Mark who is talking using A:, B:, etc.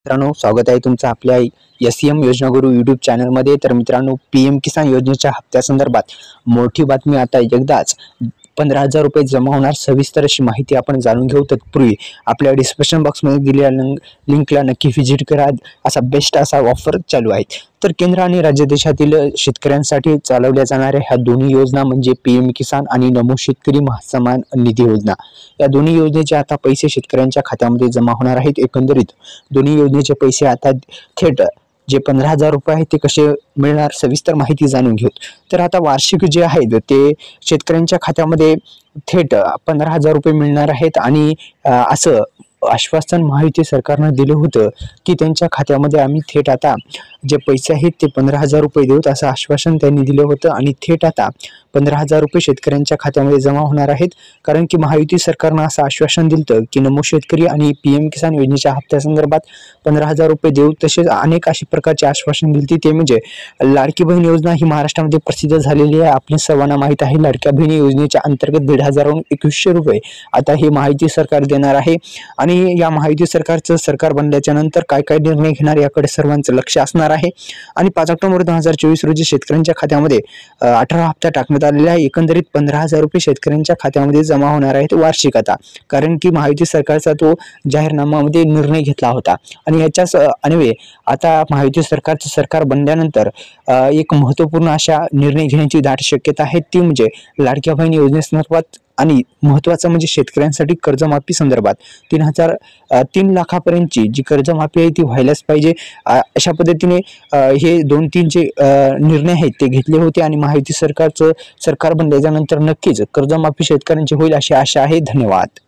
A: मित्रांनो, स्वागत आहे तुमचं आपल्या SEM योजना गुरु यूट्यूब चॅनलमध्ये। तर मित्रांनो, PM किसान योजनेच्या हप्त्यासंदर्भात मोठी बातमी आता एकदाच 15,000 रुपये जमा होणार। सविस्तर अशी माहिती आपण जाणून घेऊ। तत्पूर्वी आपल्या डिस्क्रिप्शन बॉक्समध्ये दिलेल्या लिंकला नक्की व्हिजिट करा। असा बेस्ट असा ऑफर चालू आहे। तर केंद्र आणि राज्य देशातील शेतकऱ्यांसाठी चालवल्या जाणाऱ्या ह्या दोन्ही योजना म्हणजे PM किसान आणि नमो शेतकरी महासन्मान निधी योजना। या दोन्ही योजनेचे आता पैसे शेतकऱ्यांच्या खात्यामध्ये जमा होणार आहेत। एकंदरीत दोन्ही योजनेचे पैसे आता थेट जे 15,000 रुपये आहेत ते कसे मिळणार, सविस्तर माहिती जाणून घेऊ। तर आता वार्षिक जे आहेत ते शेतकऱ्यांच्या खात्यामध्ये थेट 15,000 रुपये मिळणार आहेत आणि असं आश्वासन महायुती सरकारनं दिलं होतं की त्यांच्या खात्यामध्ये आम्ही थेट आता जे पैसे आहेत ते 15,000 रुपये देऊत, असं आश्वासन त्यांनी दिलं होतं। आणि थेट आता 15,000 रुपये शेतकऱ्यांच्या खात्यामध्ये जमा होणार आहेत। कारण की महायुती सरकारनं असं आश्वासन दिलं की नमो शेतकरी आणि PM किसान योजनेच्या हप्त्यासंदर्भात 15,000 रुपये देऊ। तसेच अनेक अशी प्रकारचे आश्वासन दिली ते म्हणजे लाडकी बहीण योजना ही महाराष्ट्रामध्ये प्रसिद्ध झालेली आहे। आपल्या सर्वांना माहित आहे, लाडक्या बहिणी योजनेच्या अंतर्गत 1,500वरून 2,100 रुपये आता हे महायुती सरकार देणार आहे। आणि या महायुती सरकारचं सरकार बनल्याच्या नंतर काय काय निर्णय घेणार याकडे सर्वांचं लक्ष असणार आहे। आणि 5 ऑक्टोबर 2024 रोजी शेतकऱ्यांच्या खात्यामध्ये 18 हप्ता टाकण्यात आलेला आहे। एकंदरीत 15,000 रुपये शेतकऱ्यांच्या खात्यामध्ये जमा होणार आहेत वार्षिक आता, कारण की महायुती सरकारचा तो जाहीरनाम्यामध्ये निर्णय घेतला होता। आणि याच्याच अन्वये आता महायुती सरकारचं सरकार बनल्यानंतर एक महत्त्वपूर्ण अशा निर्णय घेण्याची दाट शक्यता आहे, ती म्हणजे लाडक्या बहीण योजनेसंदर्भात आणि महत्त्वाचं म्हणजे शेतकऱ्यांसाठी कर्जमाफी संदर्भात 3 लाखापर्यंतची जी कर्जमाफी आहे ती व्हायलाच पाहिजे। अशा पद्धतीने हे 2-3 जे निर्णय आहेत ते घेतले होते आणि महायुती सरकारचं सरकार बनल्यानंतर नक्कीच कर्जमाफी शेतकऱ्यांची होईल अशी आशा आहे। धन्यवाद।